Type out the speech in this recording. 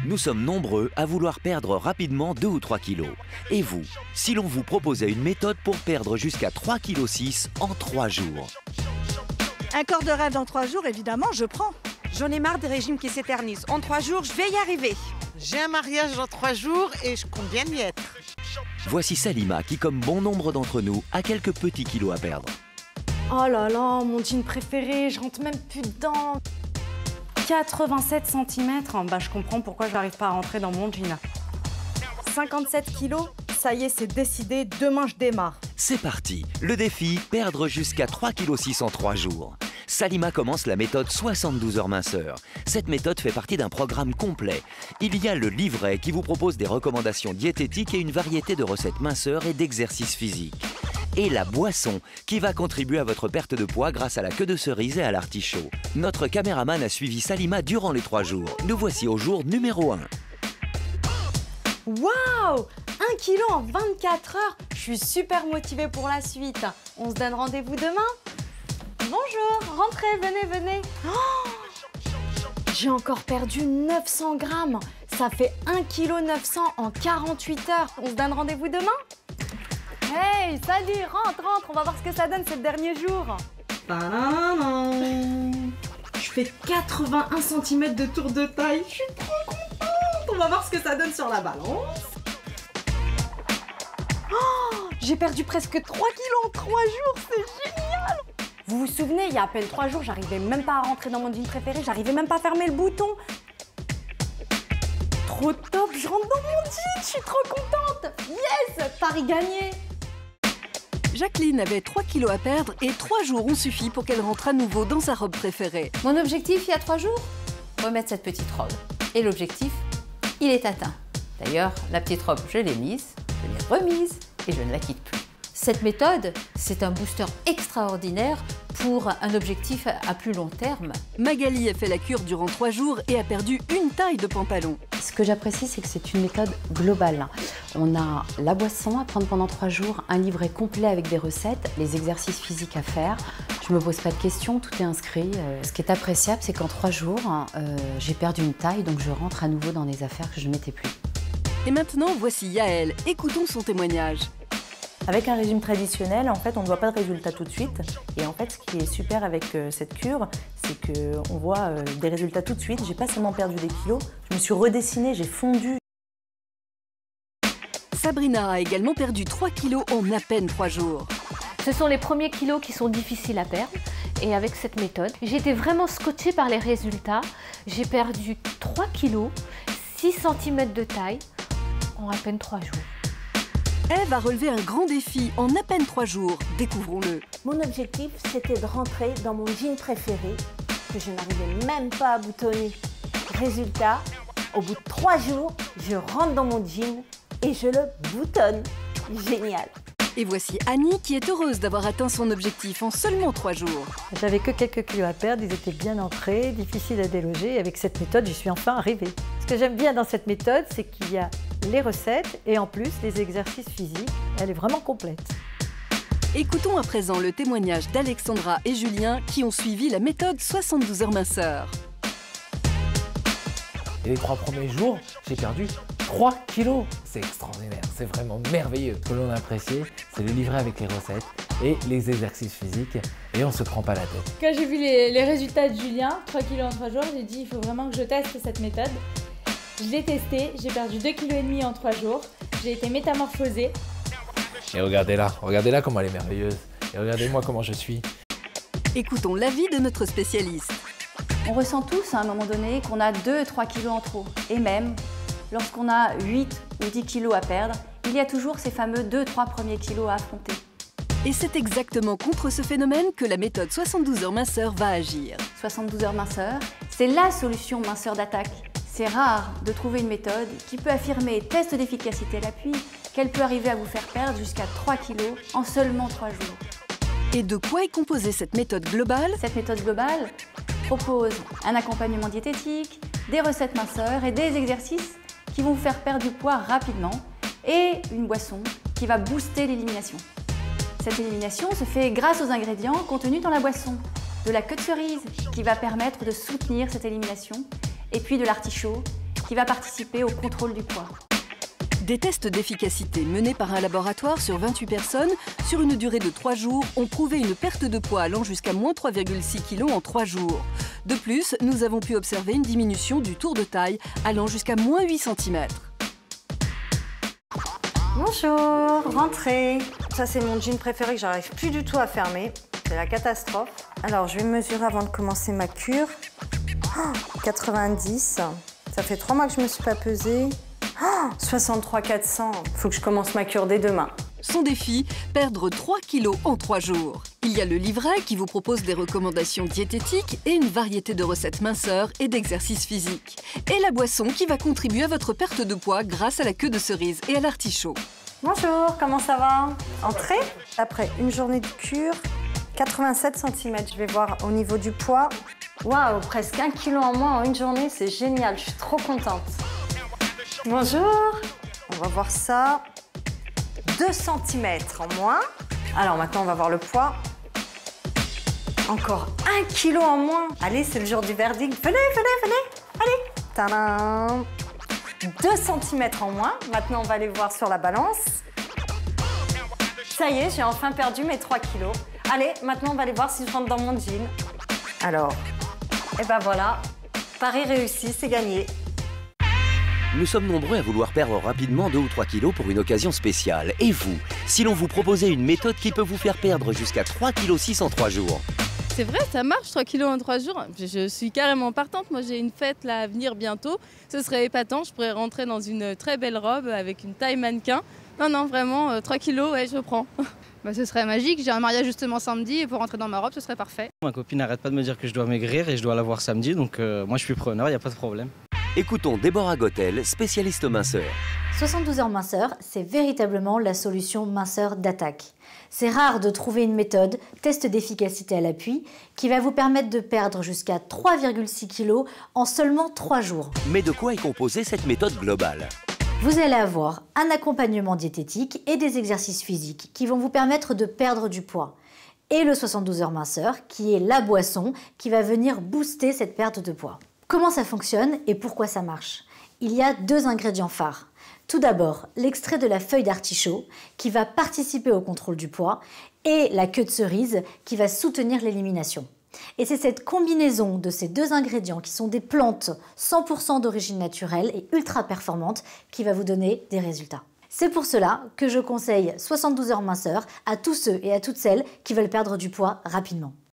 Nous sommes nombreux à vouloir perdre rapidement 2 ou 3 kilos. Et vous, si l'on vous proposait une méthode pour perdre jusqu'à 3,6 kg en 3 jours? Un corps de rêve dans 3 jours, évidemment, je prends. J'en ai marre des régimes qui s'éternisent. En 3 jours, je vais y arriver. J'ai un mariage dans 3 jours et je compte bien y être. Voici Salima qui, comme bon nombre d'entre nous, a quelques petits kilos à perdre. Oh là là, mon jean préféré, je rentre même plus dedans. 87 cm, bah je comprends pourquoi je n'arrive pas à rentrer dans mon jean. 57 kilos, ça y est, c'est décidé, demain je démarre. C'est parti, le défi, perdre jusqu'à 3,6 kg en 3 jours. Salima commence la méthode 72 heures minceur. Cette méthode fait partie d'un programme complet. Il y a le livret qui vous propose des recommandations diététiques et une variété de recettes minceurs et d'exercices physiques. Et la boisson qui va contribuer à votre perte de poids grâce à la queue de cerise et à l'artichaut. Notre caméraman a suivi Salima durant les 3 jours. Nous voici au jour numéro 1. Waouh! 1 kg en 24 heures, je suis super motivée pour la suite. On se donne rendez-vous demain? Bonjour, rentrez, venez. Oh, j'ai encore perdu 900 grammes. Ça fait 1,9 kg en 48 heures. On se donne rendez-vous demain? Hey, salut, rentre, on va voir ce que ça donne ce dernier jour. Je fais 81 cm de tour de taille. Je suis trop contente. On va voir ce que ça donne sur la balance. Oh, j'ai perdu presque 3 kilos en 3 jours, c'est génial. Vous vous souvenez, il y a à peine 3 jours, j'arrivais même pas à rentrer dans mon jean préféré, j'arrivais même pas à fermer le bouton. Trop top, je rentre dans mon jean, je suis trop contente. Yes, pari gagné. Jacqueline avait 3 kilos à perdre et 3 jours ont suffi pour qu'elle rentre à nouveau dans sa robe préférée. Mon objectif il y a 3 jours, remettre cette petite robe. Et l'objectif, il est atteint. D'ailleurs, la petite robe, je l'ai mise, je l'ai remise et je ne la quitte plus. Cette méthode, c'est un booster extraordinaire pour un objectif à plus long terme. Magali a fait la cure durant 3 jours et a perdu une taille de pantalon. Ce que j'apprécie, c'est que c'est une méthode globale. On a la boisson à prendre pendant 3 jours, un livret complet avec des recettes, les exercices physiques à faire. Je ne me pose pas de questions, tout est inscrit. Ce qui est appréciable, c'est qu'en 3 jours, j'ai perdu une taille, donc je rentre à nouveau dans des affaires que je ne mettais plus. Et maintenant, voici Yael. Écoutons son témoignage. Avec un régime traditionnel, en fait, on ne voit pas de résultats tout de suite. Et en fait, ce qui est super avec cette cure, c'est qu'on voit des résultats tout de suite. J'ai pas seulement perdu des kilos, je me suis redessinée, j'ai fondu. Sabrina a également perdu 3 kilos en à peine 3 jours. Ce sont les premiers kilos qui sont difficiles à perdre. Et avec cette méthode, j'ai été vraiment scotchée par les résultats. J'ai perdu 3 kilos, 6 cm de taille en à peine 3 jours. Ève a relevé un grand défi en à peine 3 jours. Découvrons-le. Mon objectif, c'était de rentrer dans mon jean préféré, que je n'arrivais même pas à boutonner. Résultat, au bout de 3 jours, je rentre dans mon jean et je le boutonne. Génial! Et voici Annie qui est heureuse d'avoir atteint son objectif en seulement 3 jours. J'avais que quelques kilos à perdre, ils étaient bien ancrés, difficiles à déloger. Et avec cette méthode, j'y suis enfin arrivée. Ce que j'aime bien dans cette méthode, c'est qu'il y a les recettes et en plus les exercices physiques. Elle est vraiment complète. Écoutons à présent le témoignage d'Alexandra et Julien qui ont suivi la méthode 72 heures minceur. Et les 3 premiers jours, j'ai perdu 3 kilos. C'est extraordinaire, c'est vraiment merveilleux. Ce que l'on a apprécié, c'est le livret avec les recettes et les exercices physiques. Et on ne se prend pas la tête. Quand j'ai vu les résultats de Julien, 3 kilos en 3 jours, j'ai dit il faut vraiment que je teste cette méthode. Je l'ai testé, j'ai perdu 2,5 kg en 3 jours. J'ai été métamorphosée. Et regardez là comment elle est merveilleuse. Et regardez-moi comment je suis. Écoutons l'avis de notre spécialiste. On ressent tous à un moment donné qu'on a 2-3 kilos en trop. Et même, lorsqu'on a 8 ou 10 kilos à perdre, il y a toujours ces fameux 2-3 premiers kilos à affronter. Et c'est exactement contre ce phénomène que la méthode 72 heures minceur va agir. 72 heures minceur, c'est la solution minceur d'attaque. C'est rare de trouver une méthode qui peut affirmer, test d'efficacité à l'appui, qu'elle peut arriver à vous faire perdre jusqu'à 3 kilos en seulement 3 jours. Et de quoi est composée cette méthode globale? Cette méthode globale propose un accompagnement diététique, des recettes minceurs et des exercices qui vont vous faire perdre du poids rapidement et une boisson qui va booster l'élimination. Cette élimination se fait grâce aux ingrédients contenus dans la boisson. De la queue de cerise qui va permettre de soutenir cette élimination et puis de l'artichaut qui va participer au contrôle du poids. Des tests d'efficacité menés par un laboratoire sur 28 personnes sur une durée de 3 jours ont prouvé une perte de poids allant jusqu'à moins 3,6 kg en 3 jours. De plus, nous avons pu observer une diminution du tour de taille allant jusqu'à moins 8 cm. Bonjour, rentrez. Ça c'est mon jean préféré que j'arrive plus du tout à fermer. C'est la catastrophe. Alors je vais me mesurer avant de commencer ma cure. 90. Ça fait 3 mois que je me suis pas pesée. 63 400. Faut que je commence ma cure dès demain. Son défi, perdre 3 kilos en 3 jours. Il y a le livret qui vous propose des recommandations diététiques et une variété de recettes minceurs et d'exercices physiques. Et la boisson qui va contribuer à votre perte de poids grâce à la queue de cerise et à l'artichaut. Bonjour, comment ça va? Entrez. Après une journée de cure, 87 cm. Je vais voir au niveau du poids. Waouh, presque 1 kg en moins en une journée, c'est génial, je suis trop contente. Bonjour, on va voir ça. 2 cm en moins. Alors maintenant, on va voir le poids. Encore 1 kg en moins. Allez, c'est le jour du verdict. Venez, venez, venez. Allez. Tadam. 2 cm en moins. Maintenant, on va aller voir sur la balance. Ça y est, j'ai enfin perdu mes 3 kilos. Allez, maintenant, on va aller voir si je rentre dans mon jean. Alors, et ben voilà. Pari réussi, c'est gagné. Nous sommes nombreux à vouloir perdre rapidement 2 ou 3 kilos pour une occasion spéciale. Et vous, si l'on vous proposait une méthode qui peut vous faire perdre jusqu'à 3,6 kg en 3 jours? C'est vrai, ça marche, 3 kilos en 3 jours. Je suis carrément partante. Moi, j'ai une fête là à venir bientôt. Ce serait épatant. Je pourrais rentrer dans une très belle robe avec une taille mannequin. Non, non, vraiment, 3 kilos, ouais, je prends. Ce serait magique. J'ai un mariage justement samedi et pour rentrer dans ma robe, ce serait parfait. Ma copine n'arrête pas de me dire que je dois maigrir et je dois la voir samedi. Donc moi, je suis preneur, il n'y a pas de problème. Écoutons Déborah Gottel, spécialiste minceur. 72 heures minceur, c'est véritablement la solution minceur d'attaque. C'est rare de trouver une méthode, test d'efficacité à l'appui, qui va vous permettre de perdre jusqu'à 3,6 kg en seulement 3 jours. Mais de quoi est composée cette méthode globale? Vous allez avoir un accompagnement diététique et des exercices physiques qui vont vous permettre de perdre du poids. Et le 72 heures minceur, qui est la boisson qui va venir booster cette perte de poids. Comment ça fonctionne et pourquoi ça marche? Il y a 2 ingrédients phares. Tout d'abord, l'extrait de la feuille d'artichaut qui va participer au contrôle du poids et la queue de cerise qui va soutenir l'élimination. Et c'est cette combinaison de ces 2 ingrédients qui sont des plantes 100% d'origine naturelle et ultra performantes qui va vous donner des résultats. C'est pour cela que je conseille 72 heures minceur à tous ceux et à toutes celles qui veulent perdre du poids rapidement.